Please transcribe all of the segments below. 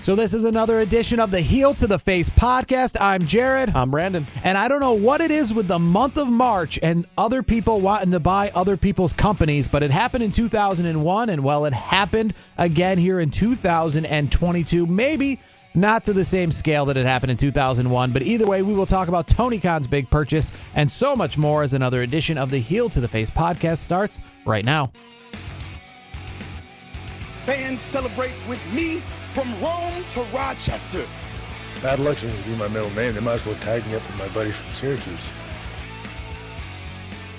So this is another edition of the Heel to the Face podcast. I'm Jarad. I'm Brandon. And I don't know what it is with the month of March and other people wanting to buy other people's companies, but it happened in 2001, and well, it happened again here in 2022. Maybe not to the same scale that it happened in 2001, but either way, we will talk about Tony Khan's big purchase and so much more as another edition of the Heel to the Face podcast starts right now. Fans celebrate with me from Rome to Rochester. Bad luck seems to be my middle name. They might as well tag me up with my buddy from Syracuse.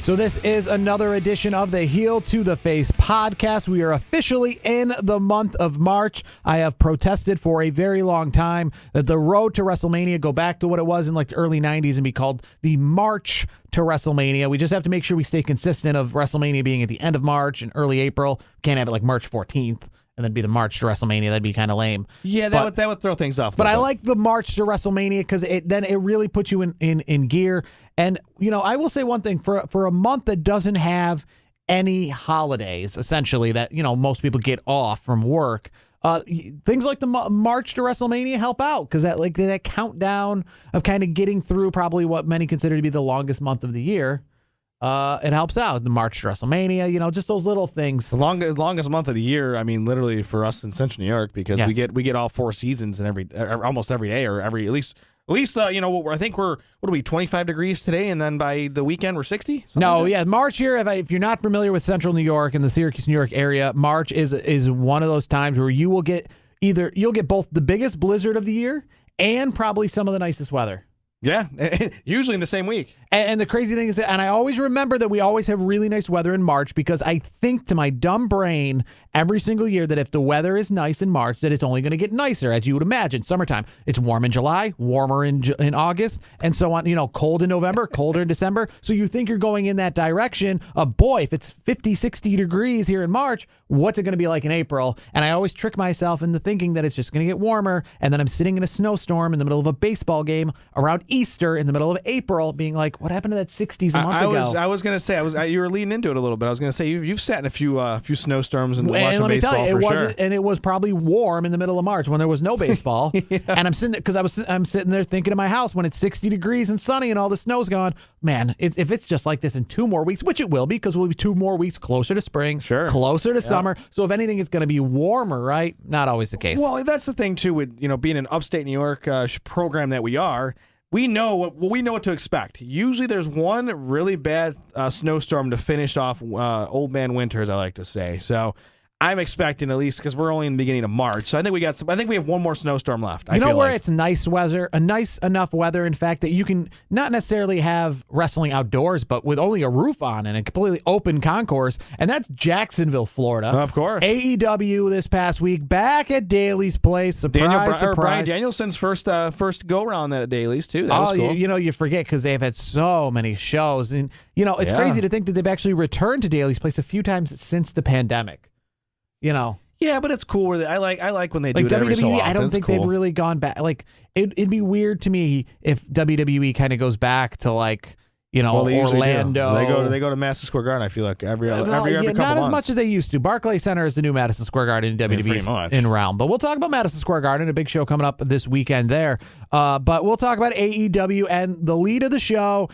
So this is another edition of the Heel to the Face podcast. We are officially in the month of March. I have protested for a very long time that the road to WrestleMania go back to what it was in like the early 90s and be called the March to WrestleMania. We just have to make sure we stay consistent of WrestleMania being at the end of March and early April. Can't have it like March 14th. And then be the March to WrestleMania. That'd be kind of lame. Yeah, that would throw things off. But I like the March to WrestleMania because it really puts you in gear. And, you know, I will say one thing. For a month that doesn't have any holidays, essentially, that, you know, most people get off from work, things like the March to WrestleMania help out because that countdown of kind of getting through probably what many consider to be the longest month of the year. It helps out. The March to WrestleMania, you know, just those little things. The longest month of the year. I mean, literally for us in Central New York, because yes. we get all four seasons and almost every day or at least you know, I think we're 25 degrees today, and then by the weekend we're 60. No, yeah, March here. If you're not familiar with Central New York and the Syracuse, New York area, March is one of those times where you'll get both the biggest blizzard of the year and probably some of the nicest weather. Yeah, usually in the same week. And the crazy thing is that, and I always remember that we always have really nice weather in March because I think to my dumb brain every single year that if the weather is nice in March, that it's only going to get nicer, as you would imagine. Summertime, it's warm in July, warmer in August, and so on. You know, cold in November, colder in December. So you think you're going in that direction of, boy, if it's 50, 60 degrees here in March, what's it going to be like in April? And I always trick myself into thinking that it's just going to get warmer, and then I'm sitting in a snowstorm in the middle of a baseball game around Easter in the middle of April being like, what happened to that 60s a month ago? I was going to say, you were leading into it a little bit. I was going to say, you've sat in a few snowstorms and watched let me baseball tell you, sure. And it was probably warm in the middle of March when there was no baseball. Yeah. And I'm sitting there because I'm sitting there thinking in my house when it's 60 degrees and sunny and all the snow's gone. Man, if it's just like this in 2 more weeks, which it will be because we'll be 2 more weeks closer to spring, sure, closer to summer. So if anything, it's going to be warmer, right? Not always the case. Well, that's the thing too with, you know, being an upstate New York program that we are. We know what to expect. Usually there's one really bad snowstorm to finish off old man winter, as I like to say. So I'm expecting, at least because we're only in the beginning of March. So I think we have one more snowstorm left. You know where it's nice weather, nice enough weather, in fact, that you can not necessarily have wrestling outdoors, but with only a roof on and a completely open concourse, and that's Jacksonville, Florida. Of course. AEW this past week back at Daly's place. Surprise. Brian Danielson's first go around at Daly's too. That was cool. You forget because they've had so many shows, and you know it's crazy to think that they've actually returned to Daly's place a few times since the pandemic. You know. Yeah, but it's cool. I like when they do like it every so WWE. often. I don't think they've really gone back. Like it'd be weird to me if WWE kind of goes back to like, you know, Orlando. They go to Madison Square Garden. I feel like every couple not months. As much as they used to. Barclays Center is the new Madison Square Garden in WWE's in realm. But we'll talk about Madison Square Garden, a big show coming up this weekend there. But we'll talk about AEW and the lead of the show.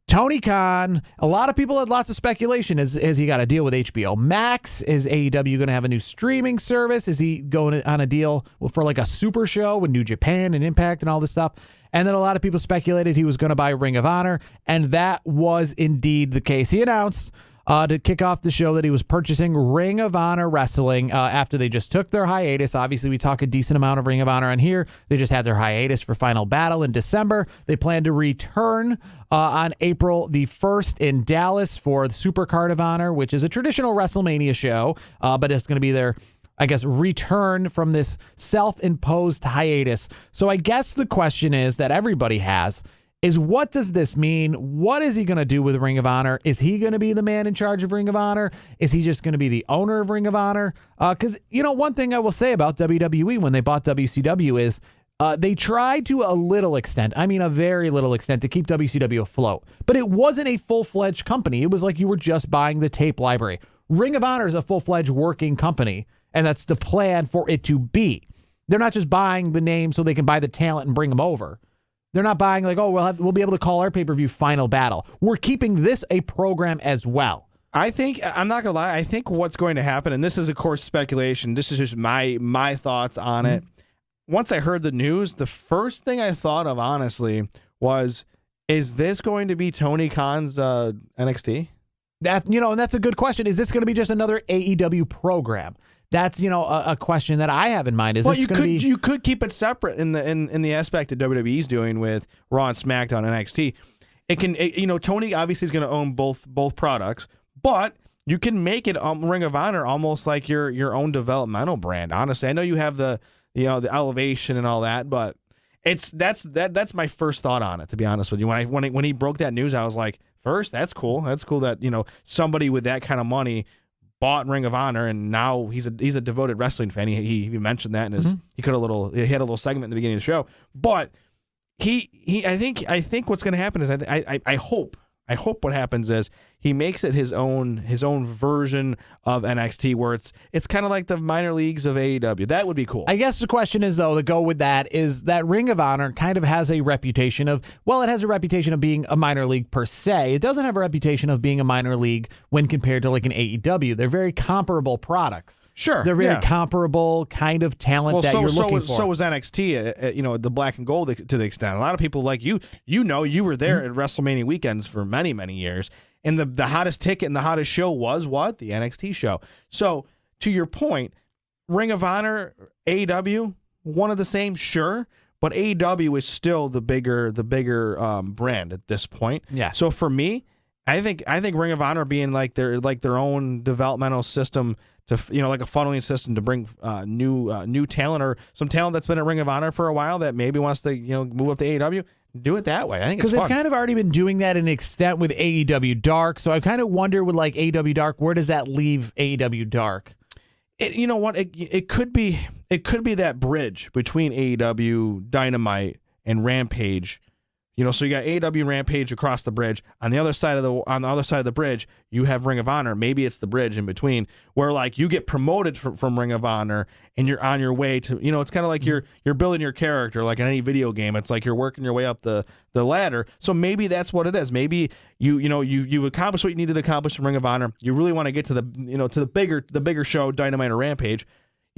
Tony Khan, a lot of people had lots of speculation. Is he got a deal with HBO Max? Is AEW going to have a new streaming service? Is he going on a deal for like a super show with New Japan and Impact and all this stuff? And then a lot of people speculated he was going to buy Ring of Honor, and that was indeed the case. He announced to kick off the show that he was purchasing Ring of Honor Wrestling after they just took their hiatus. Obviously, we talk a decent amount of Ring of Honor on here. They just had their hiatus for Final Battle in December. They plan to return on April the 1st in Dallas for the Super Card of Honor, which is a traditional WrestleMania show, but it's going to be their, I guess, return from this self-imposed hiatus. So I guess the question is that everybody has is, what does this mean? What is he going to do with Ring of Honor? Is he going to be the man in charge of Ring of Honor? Is he just going to be the owner of Ring of Honor? Because, you know, one thing I will say about WWE when they bought WCW is they tried to a little extent, I mean a very little extent, to keep WCW afloat. But it wasn't a full-fledged company. It was like you were just buying the tape library. Ring of Honor is a full-fledged working company, and that's the plan for it to be. They're not just buying the name so they can buy the talent and bring them over. They're not buying like, oh, we'll be able to call our pay-per-view Final Battle. We're keeping this a program as well. I think, I'm not going to lie, I think what's going to happen, and this is, of course, speculation. This is just my thoughts on it. Once I heard the news, the first thing I thought of, honestly, was, is this going to be Tony Khan's NXT? And that's a good question. Is this going to be just another AEW program? That's a question that I have in mind. You could keep it separate in the aspect that WWE's doing with Raw and SmackDown and NXT. Tony obviously is going to own both products, but you can make it Ring of Honor almost like your own developmental brand. Honestly, I know you have the elevation and all that, but that's my first thought on it. To be honest with you, when he broke that news, I was like, first, that's cool. That's cool that somebody with that kind of money bought Ring of Honor, and now he's a devoted wrestling fan. He mentioned that, and he had a little segment in the beginning of the show. But I think what's going to happen is I hope what happens is he makes it his own version of NXT, where it's kind of like the minor leagues of AEW. That would be cool. I guess the question is, though, to go with that is that Ring of Honor kind of has a reputation of, it has a reputation of being a minor league per se. It doesn't have a reputation of being a minor league when compared to like an AEW. They're very comparable products. Sure. They're very comparable kind of talent that you're looking for. So was NXT, the black and gold to the extent. A lot of people like you were there at WrestleMania weekends for many, many years. And the hottest ticket and the hottest show was what? The NXT show. So to your point, Ring of Honor, AEW, one of the same, sure. But AEW is still the bigger brand at this point. Yeah. So for me, I think Ring of Honor being like their own developmental system to like a funneling system to bring new talent or some talent that's been at Ring of Honor for a while that maybe wants to move up to AEW. Do it that way. I think it's fun. Because they've kind of already been doing that in an extent with AEW Dark. So I kind of wonder with like AEW Dark, where does that leave AEW Dark? You know what? It could be that bridge between AEW Dynamite and Rampage. So you got AEW Rampage across the bridge. On the other side of the bridge, you have Ring of Honor. Maybe it's the bridge in between where like you get promoted from Ring of Honor and you're on your way to. It's kind of like you're building your character like in any video game. It's like you're working your way up the ladder. So maybe that's what it is. Maybe you've accomplished what you needed to accomplish in Ring of Honor. You really want to get to the bigger show, Dynamite or Rampage.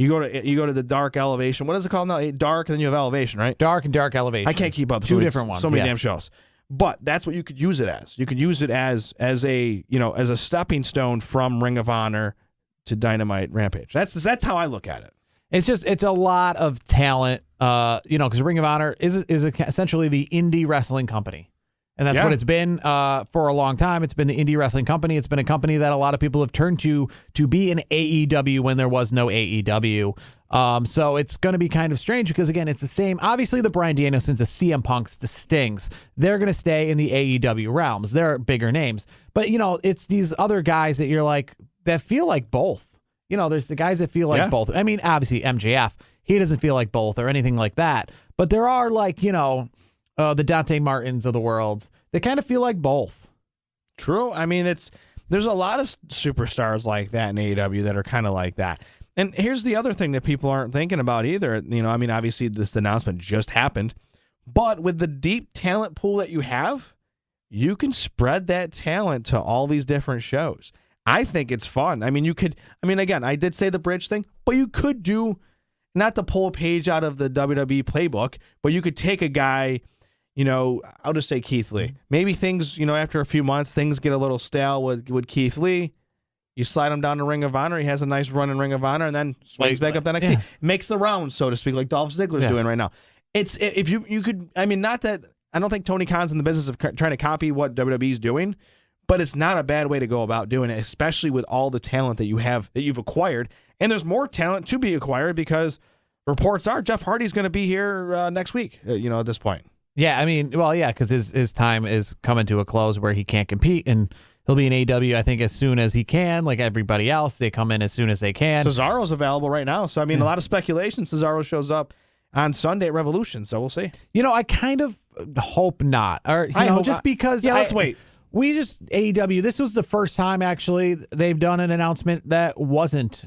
You go to the Dark Elevation. What is it called now? Dark, and then you have Elevation, right? Dark and Dark Elevation. I can't keep up. Two different ones. So many damn shows. But that's what you could use it as. You could use it as a stepping stone from Ring of Honor to Dynamite Rampage. That's how I look at it. It's a lot of talent, because Ring of Honor is essentially the indie wrestling company. And that's what it's been for a long time. It's been the indie wrestling company. It's been a company that a lot of people have turned to be an AEW when there was no AEW. So it's going to be kind of strange because, again, it's the same. Obviously, the Bryan Danielsons, the CM Punks, the Stings, they're going to stay in the AEW realms. They're bigger names. But, it's these other guys that you're like, that feel like both. There's the guys that feel like both. I mean, obviously, MJF, he doesn't feel like both or anything like that. But there are like, the Dante Martins of the world, they kind of feel like both. True. I mean, there's a lot of superstars like that in AEW that are kind of like that. And here's the other thing that people aren't thinking about either. Obviously this announcement just happened, but with the deep talent pool that you have, you can spread that talent to all these different shows. I think it's fun. Again, I did say the bridge thing, but you could do, not to pull a page out of the WWE playbook, but you could take a guy, I'll just say Keith Lee. Maybe things, after a few months, things get a little stale with Keith Lee. You slide him down to Ring of Honor. He has a nice run in Ring of Honor, and then swings back up the NXT. Yeah. Makes the rounds, so to speak, like Dolph Ziggler's doing right now. If you could, not that I don't think Tony Khan's in the business of trying to copy what WWE's doing, but it's not a bad way to go about doing it, especially with all the talent that you've acquired. And there's more talent to be acquired because reports are Jeff Hardy's going to be here next week. At this point. Yeah, because his time is coming to a close where he can't compete, and he'll be in AEW, I think, as soon as he can. Like everybody else, they come in as soon as they can. Cesaro's available right now, so a lot of speculation. Cesaro shows up on Sunday at Revolution, so we'll see. I kind of hope not, or just because. Yeah, let's wait. AEW. This was the first time actually they've done an announcement that wasn't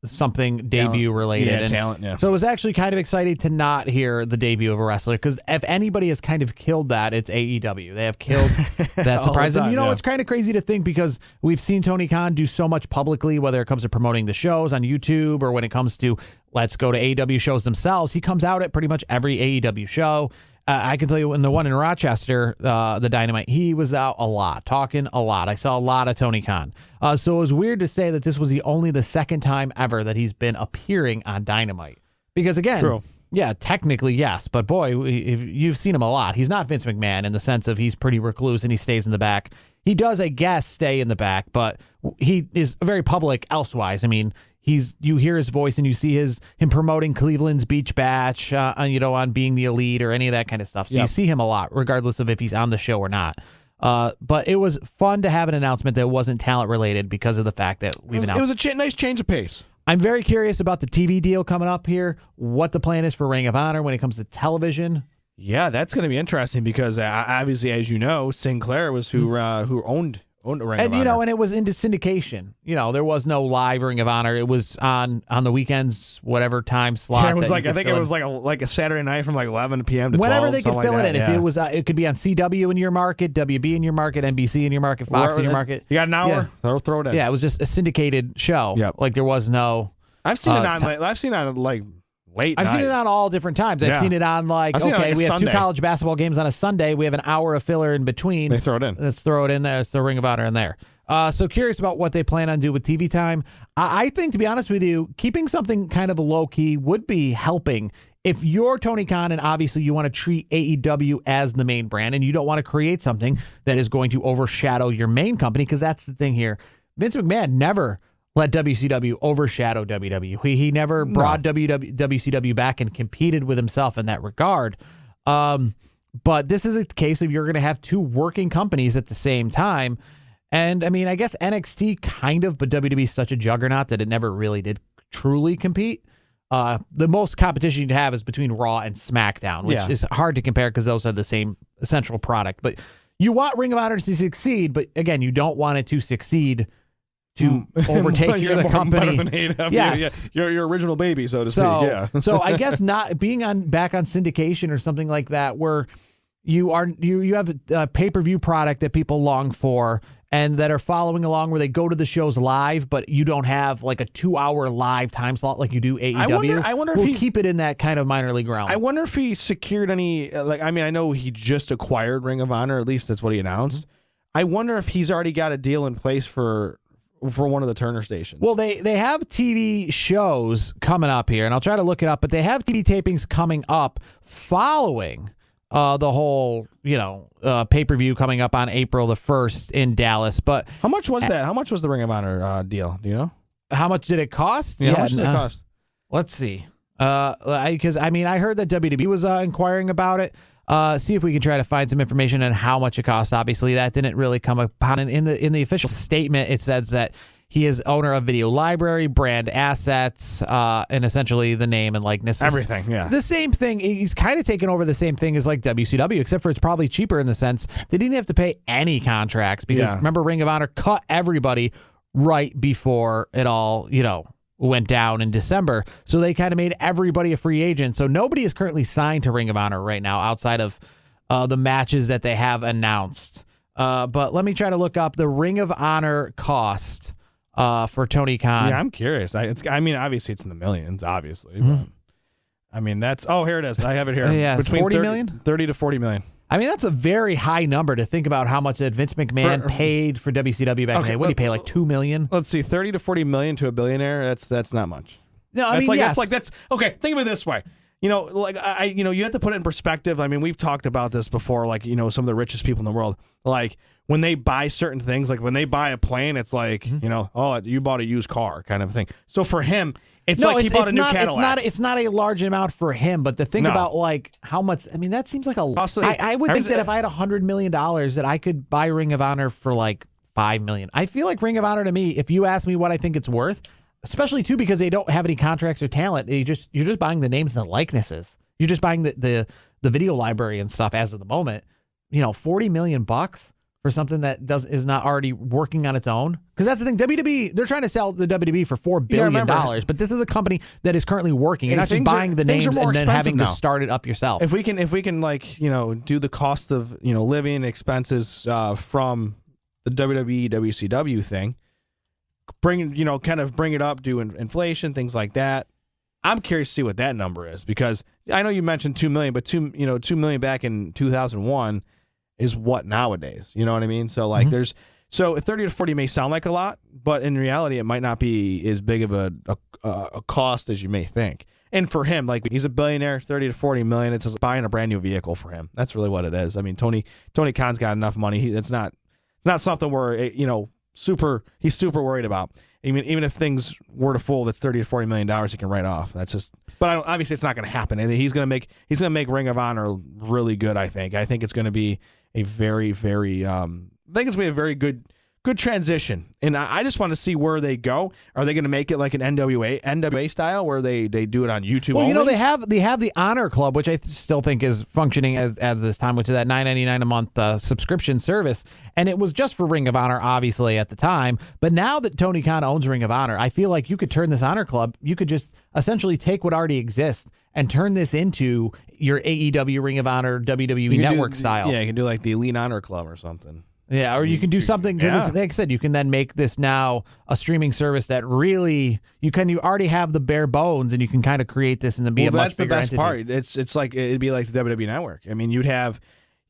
something debut related. Yeah, talent, yeah. So it was actually kind of exciting to not hear the debut of a wrestler, because if anybody has kind of killed that, it's AEW. They have killed that surprise. And it's kind of crazy to think, because we've seen Tony Khan do so much publicly, whether it comes to promoting the shows on YouTube or when it comes to let's go to AEW shows themselves. He comes out at pretty much every AEW show. I can tell you in the one in Rochester, the Dynamite, he was out a lot, talking a lot. I saw a lot of Tony Khan. So it was weird to say that this was only the second time ever that he's been appearing on Dynamite. Because again, yeah, technically, yes. But boy, if you've seen him a lot. He's not Vince McMahon in the sense of he's pretty recluse and he stays in the back. He does, I guess, stay in the back, but he is very public elsewise. I mean, you hear his voice and you see him promoting Cleveland's Beach Bash, on Being the Elite or any of that kind of stuff. So you see him a lot, regardless of if he's on the show or not. But it was fun to have an announcement that wasn't talent related because of the fact that we've announced. It was a nice change of pace. I'm very curious about the TV deal coming up here, what the plan is for Ring of Honor when it comes to television. Yeah, that's going to be interesting because obviously, as you know, Sinclair was who owned Ring of Honor. And it was into syndication. There was no live Ring of Honor. It was on the weekends, whatever time slot. Yeah, it was I think it was like a Saturday night from like 11 p.m. to 12. Whenever they could fill it in. Yeah. If it was, it could be on CW in your market, WB in your market, NBC in your market, Fox in your market. You got an hour? Yeah. Throw it in. Yeah, it was just a syndicated show. Yep. Like there was no. I've seen it on like late night. I've seen it on all different times. I've seen it on we have Sunday. 2 college basketball games on a Sunday. We have an hour of filler in between. They throw it in. Let's throw it in there. It's the Ring of Honor in there. So curious about what they plan on doing with TV time. I think, to be honest with you, keeping something kind of low-key would be helping. If you're Tony Khan and obviously you want to treat AEW as the main brand and you don't want to create something that is going to overshadow your main company, because that's the thing here. Vince McMahon never let WCW overshadow WWE. He never brought WCW back and competed with himself in that regard. But this is a case of you're going to have two working companies at the same time. And I mean, I guess NXT kind of, but WWE is such a juggernaut that it never really did truly compete. The most competition you'd have is between Raw and SmackDown, which is hard to compare because those are the same essential product. But you want Ring of Honor to succeed, but again, you don't want it to succeed to overtake your company. Yes, your original baby, so to speak. Yeah. So I guess not being back on syndication or something like that, where you have a pay-per-view product that people long for and that are following along, where they go to the shows live, but you don't have like a 2-hour live time slot like you do AEW. I wonder if we'll keep it in that kind of minor league realm. I wonder if he secured any. I know he just acquired Ring of Honor. At least that's what he announced. Mm-hmm. I wonder if he's already got a deal in place for one of the Turner stations. Well, they have TV shows coming up here, and I'll try to look it up, but they have TV tapings coming up following the whole, pay-per-view coming up on April the 1st in Dallas. But how much was that? How much was the Ring of Honor deal? Do you know? How much did it cost? Yeah, how much did it cost? Let's see. Because I heard that WWE was inquiring about it. See if we can try to find some information on how much it cost. Obviously, that didn't really come upon. In the official statement, it says that he is owner of Video Library, brand assets, and essentially the name and likeness. Everything, yeah. The same thing. He's kind of taken over the same thing as like WCW, except for it's probably cheaper in the sense they didn't have to pay any contracts because remember, Ring of Honor cut everybody right before it all, went down in December. So they kind of made everybody a free agent. So nobody is currently signed to Ring of Honor right now outside of the matches that they have announced. But let me try to look up the Ring of Honor cost for Tony Khan. Yeah, I'm curious. Obviously it's in the millions, obviously. Mm-hmm. But, that's... Oh, here it is. I have it here. Yeah, between 40 million? 30 to 40 million. That's a very high number to think about how much that Vince McMahon paid for WCW back in the day. What did he pay, like $2 million? Let's see, 30 to 40 million to a billionaire. That's not much. No, that's okay. Think of it this way. You have to put it in perspective. We've talked about this before. Some of the richest people in the world, when they buy certain things, like when they buy a plane, it's like, you bought a used car kind of thing. So for him, he bought a new Cadillac. It's not a large amount for him, but to think about how much, that seems like a lot. I would think that if I had $100 million that I could buy Ring of Honor for like $5 million. I feel like Ring of Honor to me, if you ask me what I think it's worth, especially too because they don't have any contracts or talent, you're just buying the names and the likenesses. You're just buying the video library and stuff as of the moment. $40 million for for something that is not already working on its own? Because that's the thing. WWE, they're trying to sell the WWE for $4 billion, but this is a company that is currently working. You're not just buying the names and then having to start it up yourself. If we can like, do the cost of, living expenses from the WWE WCW thing, bring it up, do inflation, things like that. I'm curious to see what that number is, because I know you mentioned $2 million, but $2 million back in 2001 is what nowadays? You know what I mean? So like so 30 to 40 may sound like a lot, but in reality, it might not be as big of a cost as you may think. And for him, like, he's a billionaire, 30 to 40 million. It's just buying a brand new vehicle for him. That's really what it is. I mean, Tony Khan's got enough money. It's not something where, he's super worried about. Even if things were to fold, that's $30 to $40 million he can write off. That's just, but obviously it's not going to happen. And he's going to make Ring of Honor really good. I think it's going to be a very, very, very good transition. And I just want to see where they go. Are they going to make it like an NWA style where they do it on YouTube? Well, only? they have the Honor Club, which I still think is functioning as this time, which is that $9.99 a month subscription service. And it was just for Ring of Honor, obviously, at the time. But now that Tony Khan owns Ring of Honor, I feel like you could turn this Honor Club, you could just essentially take what already exists and turn this into your AEW Ring of Honor WWE network style. Yeah, you can do like the Elite Honor Club or something. Yeah, or you can do something, because like I said, you can then make this now a streaming service that really, you already have the bare bones, and you can kind of create this and then be a much bigger entity. That's the best part. It's like, it'd be like the WWE Network. I mean, you'd have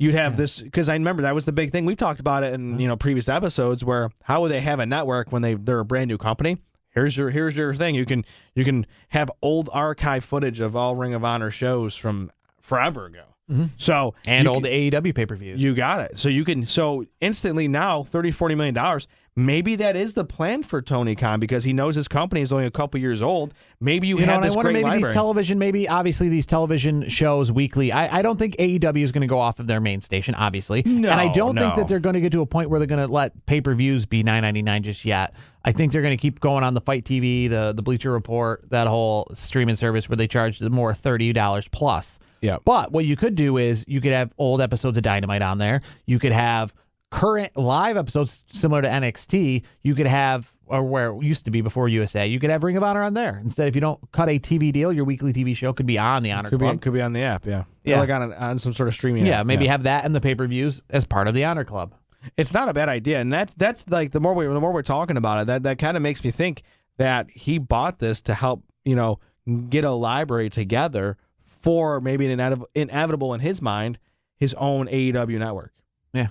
this, because I remember that was the big thing. We've talked about it in previous episodes, where how would they have a network when they're a brand new company? Here's your thing. You can have old archive footage of all Ring of Honor shows from forever ago. Mm-hmm. So old AEW pay-per-views. You got it. So instantly now $30-40 million. Maybe that is the plan for Tony Khan, because he knows his company is only a couple years old. Maybe you have this I wonder, great maybe library. obviously these television shows weekly. I don't think AEW is going to go off of their main station, obviously. No, and I don't think that they're going to get to a point where they're going to let pay-per-views be $9.99 just yet. I think they're going to keep going on the Fight TV, the Bleacher Report, that whole streaming service where they charge more $30 plus. Yeah. But what you could do is you could have old episodes of Dynamite on there. You could have current live episodes similar to NXT. You could have, or where it used to be before USA, you could have Ring of Honor on there. Instead, if you don't cut a TV deal, your weekly TV show could be on the Honor Club. Could be on the app, yeah. Yeah. Like on some sort of streaming app. Maybe have that and the pay-per-views as part of the Honor Club. It's not a bad idea, and that's like the more we're talking about it, that kind of makes me think that he bought this to help get a library together for maybe an inevitable in his mind, his own AEW network. Yeah.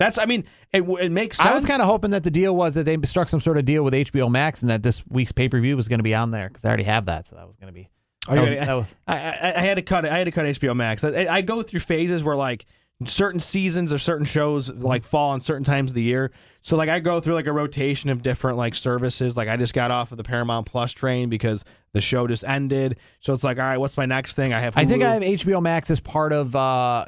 It makes sense. I was kind of hoping that the deal was that they struck some sort of deal with HBO Max and that this week's pay-per-view was going to be on there, because I already have that, so that was going to be. I had to cut HBO Max. I go through phases where like certain seasons or certain shows like fall on certain times of the year. So like I go through like a rotation of different like services. Like I just got off of the Paramount Plus train because the show just ended. So it's like, all right, what's my next thing? I think I have HBO Max as part of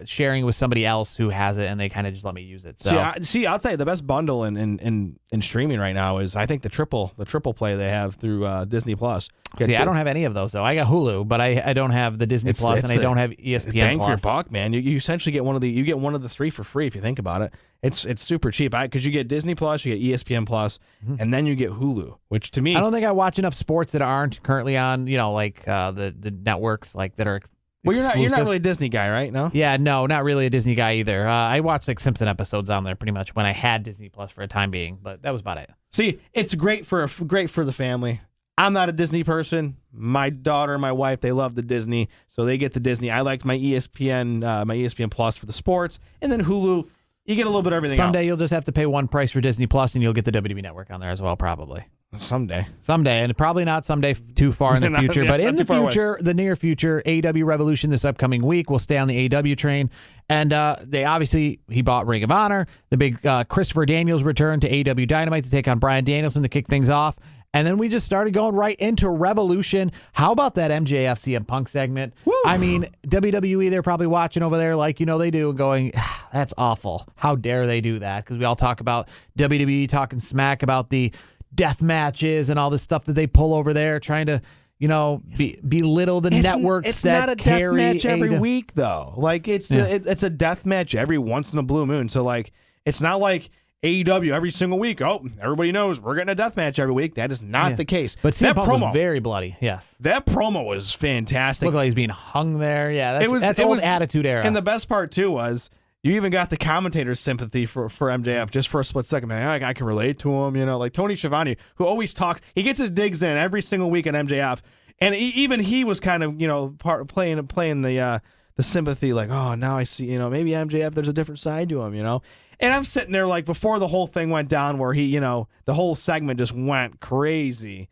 sharing with somebody else who has it, and they kind of just let me use it. So I'll tell you the best bundle in streaming right now is I think the triple play they have through Disney Plus. I don't have any of those though. I got Hulu, but I don't have the Disney Plus, and I don't have ESPN bang Plus. For your buck, man. You essentially get one of the three for free if you think about it. It's super cheap because you get Disney Plus, you get ESPN Plus, and then you get Hulu, which to me, I don't think I watch enough sports that aren't currently on, the networks like that are. Well, you're not really a Disney guy, right? No. Yeah, no, not really a Disney guy either. I watched like Simpson episodes on there pretty much when I had Disney Plus for a time being, but that was about it. See, it's great for the family. I'm not a Disney person. My daughter, my wife, they love the Disney, so they get the Disney. I liked my ESPN Plus for the sports, and then Hulu. You get a little bit of everything Someday else. You'll just have to pay one price for Disney Plus, and you'll get the WWE Network on there as well, probably. Someday, and probably not someday too far in the future, but in the future, the near future, AEW Revolution this upcoming week, we'll stay on the AEW train. And he bought Ring of Honor. The big Christopher Daniels returned to AEW Dynamite to take on Bryan Danielson to kick things off. And then we just started going right into Revolution. How about that MJF CM Punk segment? Woo! I mean, WWE, they're probably watching over there like they do and going, that's awful. How dare they do that? Because we all talk about WWE talking smack about the death matches and all this stuff that they pull over there, trying to, belittle the networks it's that not a carry death match every week, though. Like, it's a death match every once in a blue moon. So, like, It's not like AEW every single week. Oh, everybody knows we're getting a death match every week. That is not the case. But CM Punk was very bloody. Yes, that promo was fantastic. Looked like he's being hung there. Yeah, that's old Attitude Era. And the best part too was you even got the commentator's sympathy for MJF just for a split second. Man, I can relate to him. Like Tony Schiavone, who always talks. He gets his digs in every single week on MJF, and even he was kind of playing the sympathy. Like, oh, now I see. Maybe MJF. There's a different side to him. And I'm sitting there like before the whole thing went down where he, the whole segment just went crazy.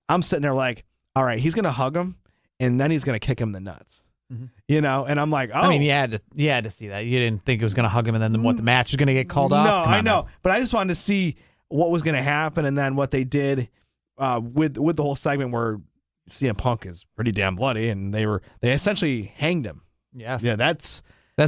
I'm sitting there like, all right, he's going to hug him and then he's going to kick him in the nuts. And I'm like, oh. I mean, you had to see that. You didn't think it was going to hug him and then the match is going to get called off? No, I know. But I just wanted to see what was going to happen and then what they did with the whole segment where CM Punk is pretty damn bloody and they essentially hanged him. Yes. Yeah, That's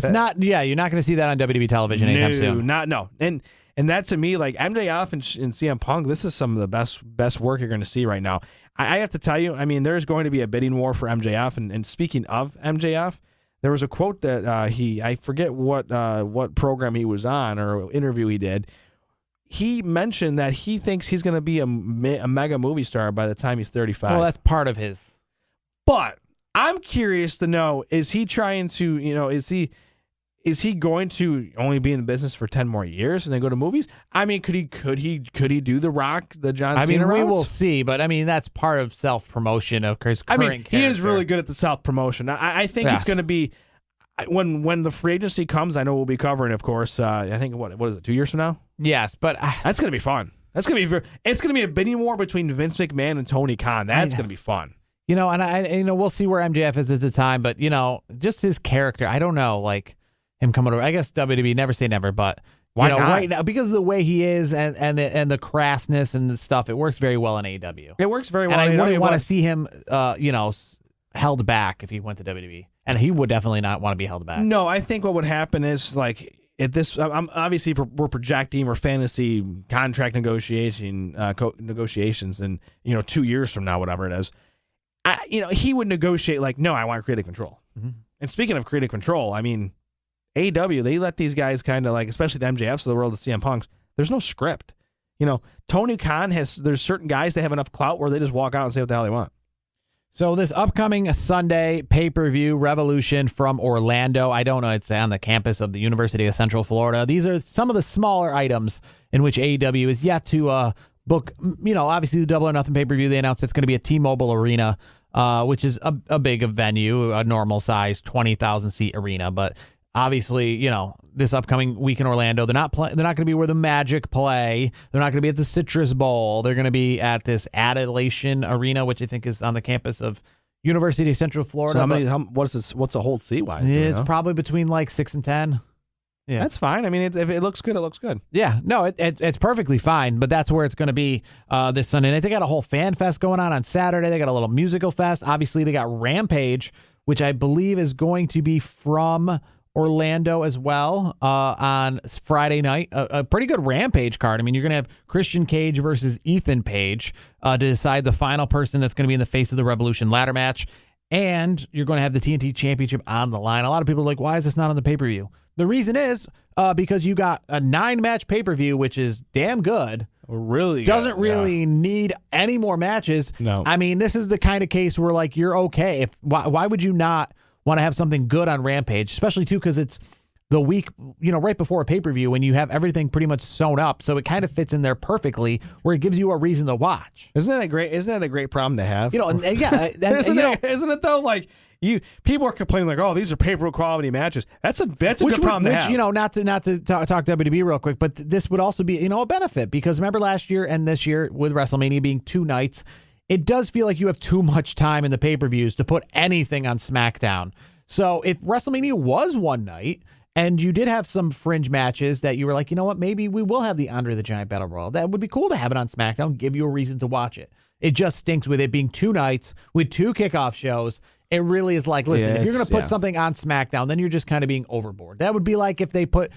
not. Yeah, you're not going to see that on WWE television anytime soon. No. And that to me, like MJF and CM Punk, this is some of the best work you're going to see right now. I have to tell you, I mean, there's going to be a bidding war for MJF. And speaking of MJF, there was a quote that I forget what program he was on or interview he did. He mentioned that he thinks he's going to be a mega movie star by the time he's 35. Well, that's part of his. But I'm curious to know, is he trying to, is he going to only be in the business for 10 more years and then go to movies? I mean, could he do the Rock, the John Cena we routes? will see, but I mean, that's part of self-promotion of his current character. He is really good at the self-promotion. I think it's going to be, when the free agency comes, I know we'll be covering, of course, I think, what is it, 2 years from now? Yes, but that's going to be fun. It's going to be a bidding war between Vince McMahon and Tony Khan. That's going to be fun. And we'll see where MJF is at the time, but just his character, I don't know, like him coming over. I guess WWE, never say never, but why not? Right now, because of the way he is and the crassness and the stuff, it works very well in AEW. It works very well. And I wouldn't want to see him, held back if he went to WWE, and he would definitely not want to be held back. No, I think what would happen is like at this. Obviously we're projecting, we're fantasy contract negotiations, and 2 years from now, whatever it is. He would negotiate like, no, I want creative control. Mm-hmm. And speaking of creative control, I mean, AEW, they let these guys kind of like, especially the MJFs of the world, the CM Punks, there's no script. Tony Khan there's certain guys that have enough clout where they just walk out and say what the hell they want. So this upcoming Sunday pay-per-view Revolution from Orlando, I don't know, it's on the campus of the University of Central Florida. These are some of the smaller items in which AEW is yet to book. Obviously the Double or Nothing pay-per-view, they announced it's going to be at T-Mobile Arena, which is a big venue, a normal size 20,000 seat arena. But obviously, this upcoming week in Orlando, they're not going to be where the Magic play. They're not going to be at the Citrus Bowl. They're going to be at this Adulation Arena, which I think is on the campus of University of Central Florida. So what's a hold seat wise? It's probably between like 6 and 10. Yeah, that's fine. I mean, if it looks good, it looks good. Yeah, no, it's perfectly fine. But that's where it's going to be this Sunday night. They got a whole fan fest going on Saturday. They got a little musical fest. Obviously, they got Rampage, which I believe is going to be from Orlando as well on Friday night. A pretty good Rampage card. I mean, you're going to have Christian Cage versus Ethan Page to decide the final person that's going to be in the Face of the Revolution ladder match. And you're going to have the TNT Championship on the line. A lot of people are like, why is this not on the pay-per-view? The reason is because you got a 9-match pay-per-view, which is damn good. Really doesn't really need any more matches. No. I mean, this is the kind of case where like you're okay. Why would you not want to have something good on Rampage, especially too because it's the week, right before a pay-per-view when you have everything pretty much sewn up, so it kind of fits in there perfectly where it gives you a reason to watch. Isn't that a great problem to have? Yeah, isn't it though? Like people are complaining like, oh, these are pay-per-view quality matches. That's a good problem to have. Not to talk WWE real quick, but this would also be a benefit because remember last year and this year with WrestleMania being 2 nights, it does feel like you have too much time in the pay-per-views to put anything on SmackDown. So if WrestleMania was 1 night and you did have some fringe matches that you were like, you know what, maybe we will have the Andre the Giant Battle Royal. That would be cool to have it on SmackDown, give you a reason to watch it. It just stinks with it being 2 nights with 2 kickoff shows. It really is like, listen, if you're going to put something on SmackDown, then you're just kind of being overboard. That would be like if they put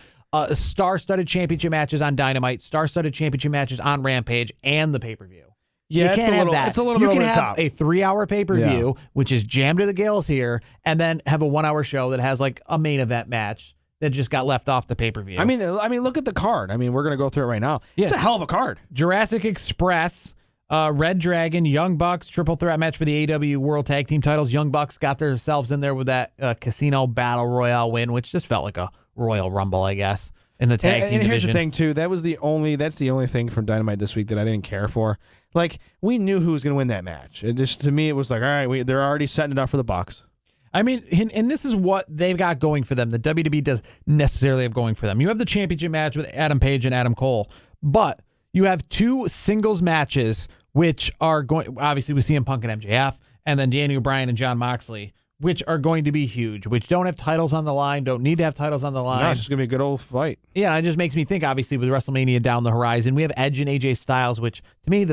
star-studded championship matches on Dynamite, star-studded championship matches on Rampage, and the pay-per-view. Yeah, you can't have that. It's a little bit over the top. You can have a 3-hour pay-per-view, which is jammed to the gills here, and then have a 1-hour show that has like a main event match that just got left off the pay-per-view. I mean, look at the card. I mean, we're going to go through it right now. Yeah. It's a hell of a card. Jurassic Express, Red Dragon, Young Bucks, triple threat match for the AEW World Tag Team titles. Young Bucks got themselves in there with that Casino Battle Royale win, which just felt like a Royal Rumble, I guess, in the tag team division. And here's the thing, too. That's the only thing from Dynamite this week that I didn't care for. Like, we knew who was going to win that match. It just, to me, it was like, all right, they're already setting it up for the Bucks. I mean, and this is what they've got going for them. The WWE does necessarily have going for them. You have the championship match with Adam Page and Adam Cole, but you have two singles matches, which are going, obviously with CM Punk and MJF, and then Daniel Bryan and Jon Moxley, which are going to be huge, which don't have titles on the line, don't need to have titles on the line. No, it's just going to be a good old fight. Yeah, it just makes me think, obviously, with WrestleMania down the horizon, we have Edge and AJ Styles, which, to me,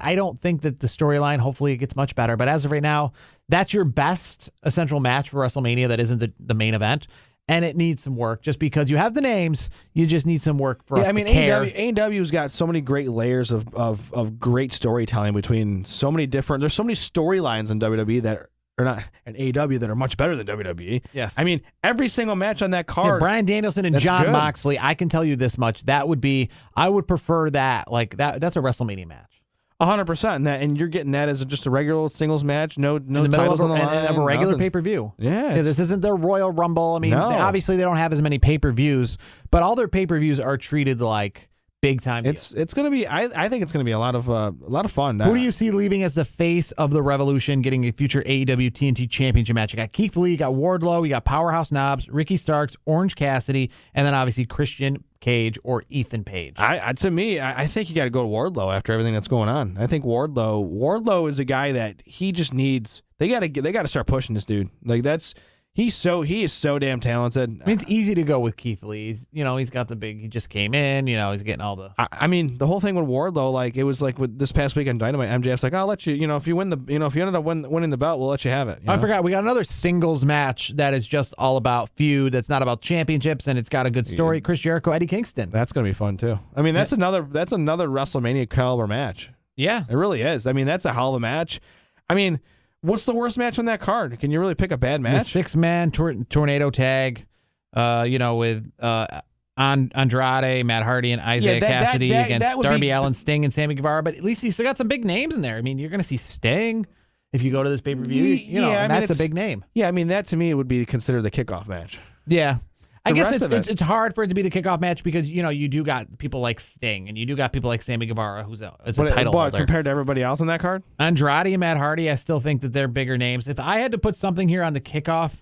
I don't think that the storyline, hopefully it gets much better, but as of right now, that's your best essential match for WrestleMania that isn't the main event, and it needs some work. Just because you have the names, you just need some work for us to care. AEW's got so many great layers of great storytelling between so many different, there's so many storylines in WWE that are not in AEW that are much better than WWE. Yes. I mean, every single match on that card. Yeah, Bryan Danielson and Jon Moxley, I can tell you this much, I would prefer that. Like that's a WrestleMania match. 100%, and you're getting that as just a regular singles match, no titles on the line, and a regular pay-per-view. Yeah, this isn't their Royal Rumble. I mean, obviously they don't have as many pay-per-views, but all their pay-per-views are treated like big time. It's going to be. I think it's going to be a lot of fun. Who do you see leaving as the face of the Revolution, getting a future AEW TNT Championship match? You got Keith Lee, you got Wardlow, you got Powerhouse Knobs, Ricky Starks, Orange Cassidy, and then obviously Christian Cage or Ethan Page. To me, I think you got to go to Wardlow after everything that's going on. I think Wardlow is a guy that he just needs. They got to start pushing this dude. Like he is so damn talented. I mean, it's easy to go with Keith Lee. He's got he just came in, he's getting all the. I mean, the whole thing with Wardlow, like it was like with this past week on Dynamite, MJF's like, I'll let you, if you if you ended up winning the belt, we'll let you have it. I forgot, we got another singles match that is just all about feud. That's not about championships, and it's got a good story. Yeah. Chris Jericho, Eddie Kingston. That's gonna be fun too. I mean, that's another WrestleMania caliber match. Yeah, it really is. I mean, that's a hell of a match. I mean. What's the worst match on that card? Can you really pick a bad match? The 6-man tornado tag, with Andrade, Matt Hardy, and Isaiah Cassidy against Darby Allin, Sting, and Sammy Guevara. But at least you still got some big names in there. I mean, you're going to see Sting if you go to this pay-per-view. That's a big name. Yeah, I mean, that to me would be considered the kickoff match. Yeah. I guess it's hard for it to be the kickoff match because, you do got people like Sting and you do got people like Sammy Guevara, who's a title holder. Compared to everybody else on that card? Andrade and Matt Hardy, I still think that they're bigger names. If I had to put something here on the kickoff,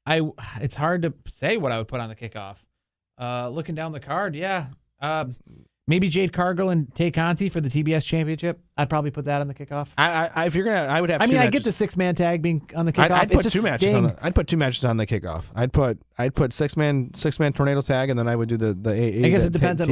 it's hard to say what I would put on the kickoff. Looking down the card, yeah. Maybe Jade Cargill and Tay Conti for the TBS Championship. I'd probably put that on the kickoff. If you're gonna, I would have. I get the 6-man tag being on the kickoff. I'd put two matches. I'd put two matches on the kickoff. I'd put six man tornado tag, and then I would do the I guess it depends on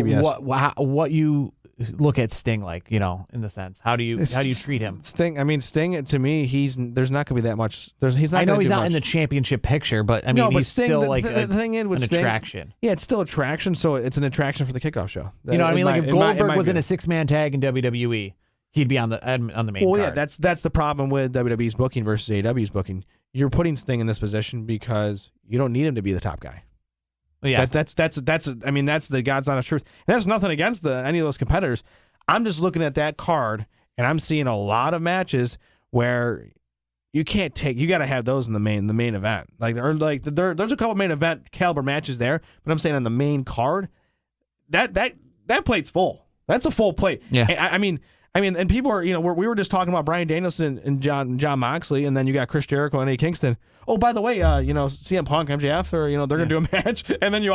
what you look at Sting like. In the sense, how do you treat him? Sting to me, there's not gonna be that much. He's not. I know he's not in the championship picture, but I mean, he's Sting, still the thing is with an Sting, attraction. Yeah, it's still attraction. So it's an attraction for the kickoff show. You know what I mean? Like if Goldberg was in a 6-man tag in WWE. He'd be on the main card. Yeah, that's the problem with WWE's booking versus AEW's booking. You're putting Sting in this position because you don't need him to be the top guy. Yeah, that's the God's honest truth. And that's nothing against any of those competitors. I'm just looking at that card and I'm seeing a lot of matches where you got to have those in the main event. There's a couple main event caliber matches there, but I'm saying on the main card, that plate's full. That's a full plate. Yeah, and people are, we were just talking about Bryan Danielson and Jon Moxley, and then you got Chris Jericho and Eddie Kingston. Oh, by the way, CM Punk, MJF, or they're gonna do a match, and then you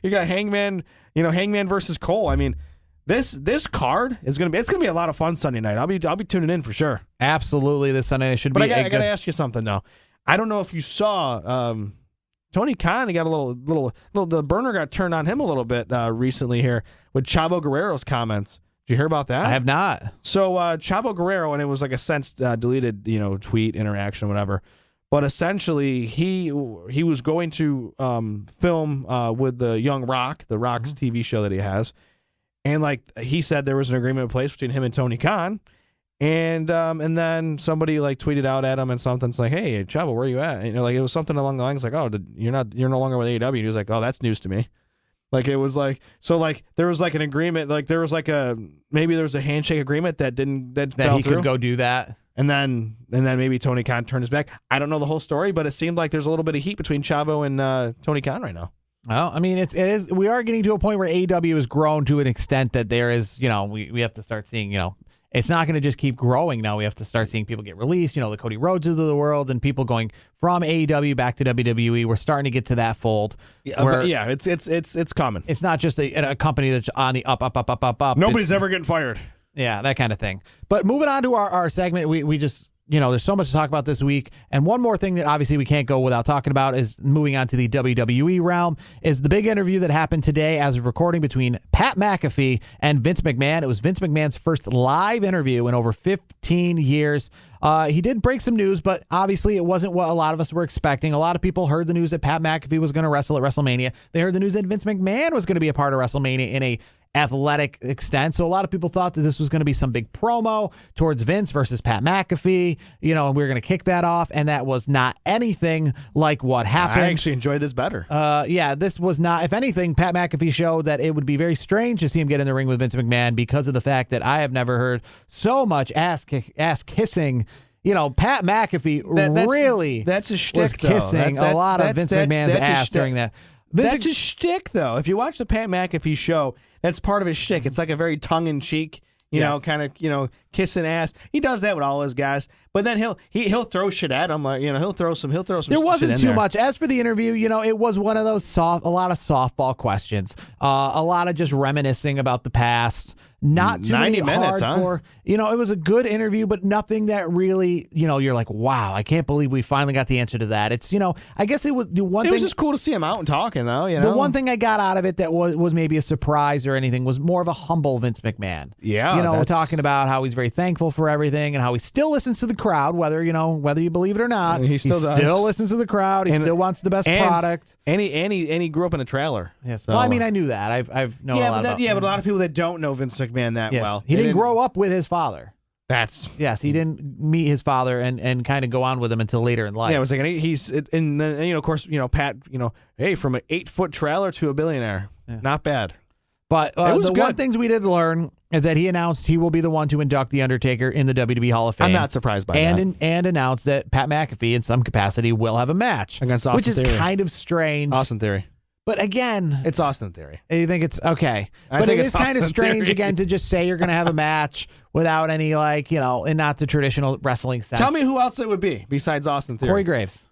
got Hangman, Hangman versus Cole. I mean, this card is gonna be a lot of fun Sunday night. I'll be tuning in for sure. Absolutely, this Sunday night should be. But I gotta ask you something though. I don't know if you saw Tony Khan. He got a little. The burner got turned on him a little bit recently here with Chavo Guerrero's comments. Did you hear about that? I have not. So Chavo Guerrero, and it was like a since deleted, tweet interaction, whatever. But essentially, he was going to film with the Young Rock, the Rock's TV show that he has, and like he said, there was an agreement in place between him and Tony Khan, And then somebody like tweeted out at him and something. It's like, hey, Chavo, where are you at? And, like it was something along the lines like, oh, you're no longer with AEW. And he was like, oh, that's news to me. Like it was like, so like there was like an agreement, like there was like maybe there was a handshake agreement that fell he through. Could go do that. And then maybe Tony Khan turned his back. I don't know the whole story, but it seemed like there's a little bit of heat between Chavo and Tony Khan right now. Well, I mean, it is. We are getting to a point where AEW has grown to an extent that there is, we have to start seeing, it's not going to just keep growing now. We have to start seeing people get released, the Cody Rhodeses of the world and people going from AEW back to WWE. We're starting to get to that fold. Yeah, it's common. It's not just a company that's on the up. Nobody's ever getting fired. Yeah, that kind of thing. But moving on to our segment, we just, there's so much to talk about this week. And one more thing that obviously we can't go without talking about is moving on to the WWE realm is the big interview that happened today as of recording between Pat McAfee and Vince McMahon. It was Vince McMahon's first live interview in over 15 years. He did break some news, but obviously it wasn't what a lot of us were expecting. A lot of people heard the news that Pat McAfee was going to wrestle at WrestleMania. They heard the news that Vince McMahon was going to be a part of WrestleMania in a athletic extent. So a lot of people thought that this was going to be some big promo towards Vince versus Pat McAfee, and we were going to kick that off. And that was not anything like what happened. I actually enjoyed this better. This was not, if anything, Pat McAfee showed that it would be very strange to see him get in the ring with Vince McMahon because of the fact that I have never heard so much ass kissing. Pat McAfee really that's a shtick, was kissing a lot of Vince McMahon's ass during that. That's a shtick, though. If you watch the Pat McAfee show, that's part of his shtick. It's like a very tongue-in-cheek, kind of, kissing ass. He does that with all his guys, but then he'll throw shit at him. He'll throw some. There wasn't too much. As for the interview, it was one of those a lot of softball questions, a lot of just reminiscing about the past. Not too 90 many minutes, hardcore. Huh? It was a good interview, but nothing that really, you're like, wow, I can't believe we finally got the answer to that. It's, I guess it was the one thing. It was just cool to see him out and talking, though. The one thing I got out of it that was maybe a surprise or anything was more of a humble Vince McMahon. Yeah, talking about how he's very thankful for everything and how he still listens to the crowd, whether you believe it or not. He still listens to the crowd. He still wants the best product. And he grew up in a trailer. Yes. So. Well, I mean, I knew that. I've known a lot about. Yeah, but a lot of people that don't know Vince McMahon that well. He didn't grow up with his father. Yes, he didn't meet his father and kind of go on with him until later in life. Yeah, it was like he's and then of course Pat hey, from an 8-foot trailer to a billionaire, not bad. But the one things we did learn is that he announced he will be the one to induct The Undertaker in the WWE Hall of Fame. I'm not surprised by that. And announced that Pat McAfee in some capacity will have a match against Austin Theory, which is kind of strange. Austin Theory. But again, it's Austin Theory. You think it's okay. But it is kind of strange, again, to just say you're going to have a match without any, and not the traditional wrestling sense. Tell me who else it would be besides Austin Theory. Corey Graves.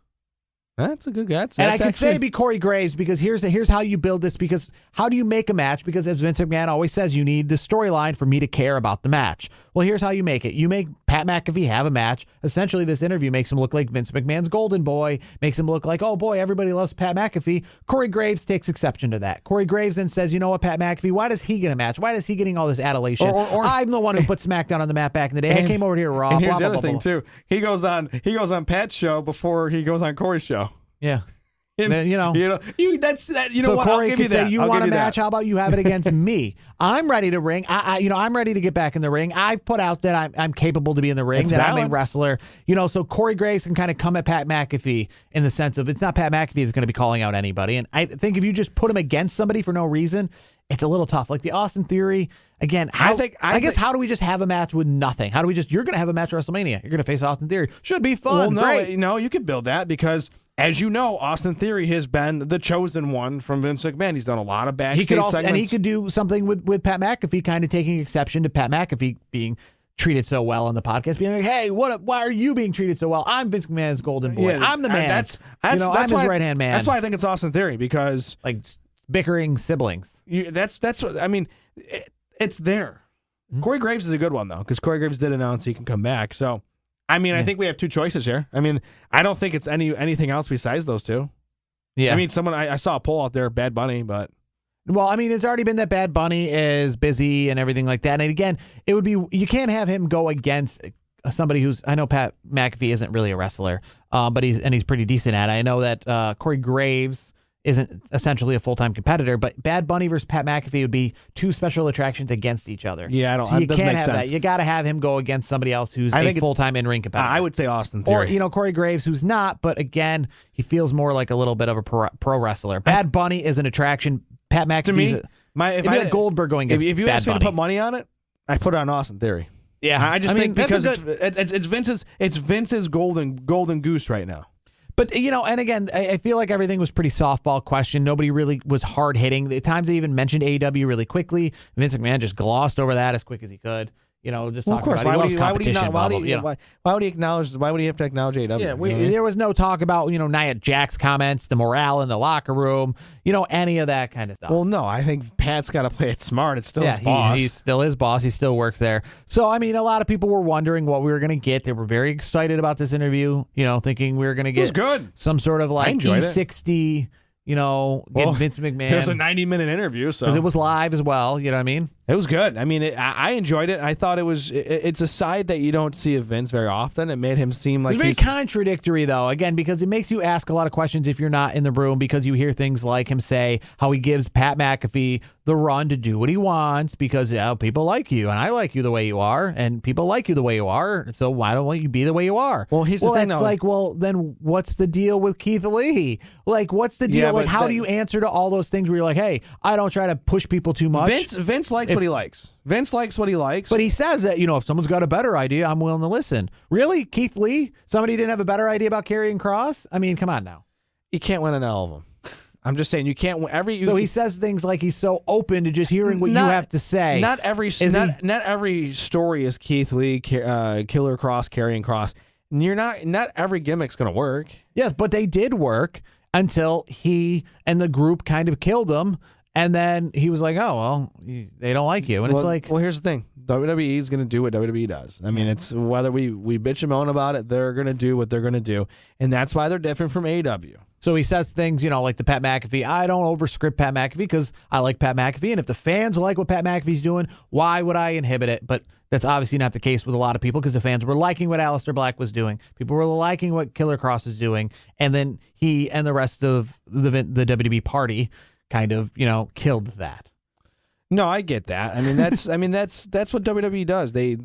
That's a good guy. And I can say it'd be Corey Graves because here's how you build this. Because how do you make a match? Because as Vince McMahon always says, you need the storyline for me to care about the match. Well, here's how you make it. You make Pat McAfee have a match. Essentially, this interview makes him look like Vince McMahon's golden boy. Makes him look like, oh boy, everybody loves Pat McAfee. Corey Graves takes exception to that. Corey Graves then says, you know what, Pat McAfee, why does he get a match? Why is he getting all this adulation? I'm the one who put SmackDown on the map back in the day. I came over here raw. And here's the other thing too. He goes on Pat's show before he goes on Corey's show. Yeah. So Corey could say, you want a match? How about you have it against me? I'm ready to ring. I'm ready to get back in the ring. I've put out that I'm capable to be in the ring, I'm a wrestler. So Corey Graves can kind of come at Pat McAfee in the sense of it's not Pat McAfee that's going to be calling out anybody. And I think if you just put him against somebody for no reason, it's a little tough. Like the Austin Theory, again, I guess how do we just have a match with nothing? How do we you're going to have a match at WrestleMania. You're going to face Austin Theory. Should be fun. Well, no, you could build that because as you know, Austin Theory has been the chosen one from Vince McMahon. He's done a lot of backstage segments. And he could do something with Pat McAfee, kind of taking exception to Pat McAfee being treated so well on the podcast, being like, hey, why are you being treated so well? I'm Vince McMahon's golden boy. Yeah, I'm the man. That's I'm his right-hand man. That's why I think it's Austin Theory, because bickering siblings. That's what I mean. It's there. Mm-hmm. Corey Graves is a good one though, because Corey Graves did announce he can come back. So I mean, I think we have two choices here. I mean, I don't think it's anything else besides those two. Yeah. I mean, I saw a poll out there, Bad Bunny, but. Well, I mean, it's already been that Bad Bunny is busy and everything like that. And again, it would be, you can't have him go against somebody who's, I know Pat McAfee isn't really a wrestler, but he's pretty decent at it. I know that Corey Graves isn't essentially a full-time competitor, but Bad Bunny versus Pat McAfee would be two special attractions against each other. Yeah, I don't. So you doesn't can't make have sense. that. You got to have him go against somebody else who's a full-time in-ring competitor. I would say Austin Theory. Or, Corey Graves, who's not, but again, he feels more like a little bit of a pro wrestler. Bad Bunny is an attraction. Pat McAfee, to me, it'd be like Goldberg going against if you Bad asked me Bunny. to put money on it, I put it on Austin Theory. Yeah, I just think because it's Vince's golden goose right now. But, and again, I feel like everything was pretty softball question. Nobody really was hard hitting. The times they even mentioned AEW really quickly, Vince McMahon just glossed over that as quick as he could. Just talking about why would he have to acknowledge AEW? Yeah, there was no talk about, Nia Jax's comments, the morale in the locker room, any of that kind of stuff. Well, no, I think Pat's got to play it smart. It's still his boss. He's still his boss. He still works there. So, a lot of people were wondering what we were going to get. They were very excited about this interview, thinking we were going to get some sort of like E60, get Vince McMahon. It was a 90-minute interview. Because it was live as well, you know what I mean? It was good. I enjoyed it. I thought it's a side that you don't see of Vince very often. It made him seem like it's very contradictory, though, again, because it makes you ask a lot of questions if you're not in the room, because you hear things like him say how he gives Pat McAfee the run to do what he wants because people like you, and I like you the way you are, and people like you the way you are, so why don't you be the way you are? Well, here's the thing, though. Like, then what's the deal with Keith Lee? Like, what's the deal? Like, how do you answer to all those things where you're like, hey, I don't try to push people too much? Vince likes what he likes. Vince likes what he likes. But he says that, if someone's got a better idea, I'm willing to listen. Really? Keith Lee? Somebody didn't have a better idea about Karrion Kross? Come on now. You can't win on all of them. I'm just saying, you can't win So he says things like he's so open to just hearing what you have to say. Not every story is Keith Lee, Killer Kross, Karrion Kross. Not every gimmick's going to work. Yes, but they did work until he and the group kind of killed him. And then he was like, oh, well, they don't like you. And it's like... Well, here's the thing. WWE is going to do what WWE does. It's whether we bitch and moan about it, they're going to do what they're going to do. And that's why they're different from AEW. So he says things, like the Pat McAfee. I don't overscript Pat McAfee because I like Pat McAfee. And if the fans like what Pat McAfee's doing, why would I inhibit it? But that's obviously not the case with a lot of people because the fans were liking what Aleister Black was doing. People were liking what Killer Kross is doing. And then he and the rest of the WWE party kind of, killed that. No, I get that. That's what WWE does. He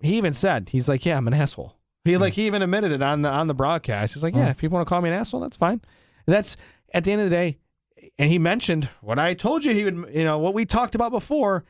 even said, he's like, yeah, I'm an asshole. He even admitted it on the broadcast. He's like, yeah, if people want to call me an asshole, that's fine. And that's at the end of the day. And he mentioned what I told you he would, what we talked about before.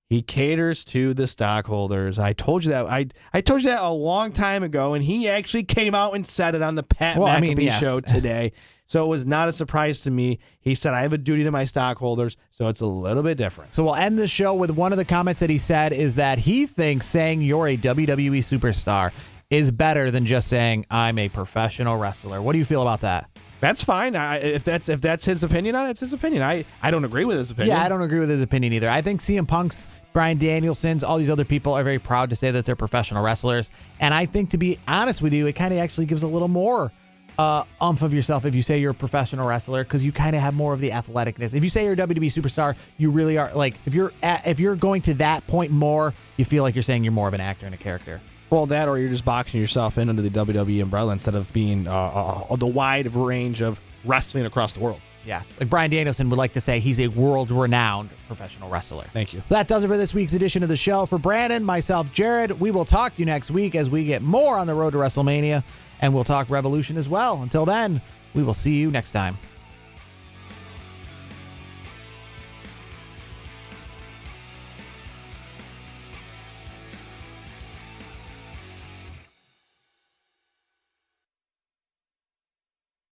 He caters to the stockholders. I told you that. I told you that a long time ago, and he actually came out and said it on the Pat McAfee Show today. So it was not a surprise to me. He said, I have a duty to my stockholders, so it's a little bit different. So we'll end the show with one of the comments that he said is that he thinks saying you're a WWE superstar is better than just saying I'm a professional wrestler. What do you feel about that? That's fine. If that's his opinion on it, it's his opinion. I don't agree with his opinion. Yeah, I don't agree with his opinion either. I think CM Punk's, Bryan Danielson's, all these other people are very proud to say that they're professional wrestlers. And I think, to be honest with you, it kind of actually gives a little more umph of yourself if you say you're a professional wrestler, because you kind of have more of the athleticness. If you say you're a WWE superstar, you really are, like, if you're going to that point more, you feel like you're saying you're more of an actor and a character. Well, that, or you're just boxing yourself in under the WWE umbrella instead of being the wide range of wrestling across the world. Yes. Like Bryan Danielson would like to say he's a world-renowned professional wrestler. Thank you. That does it for this week's edition of the show. For Brandon, myself, Jared, we will talk to you next week as we get more on the road to WrestleMania, and we'll talk Revolution as well. Until then, we will see you next time.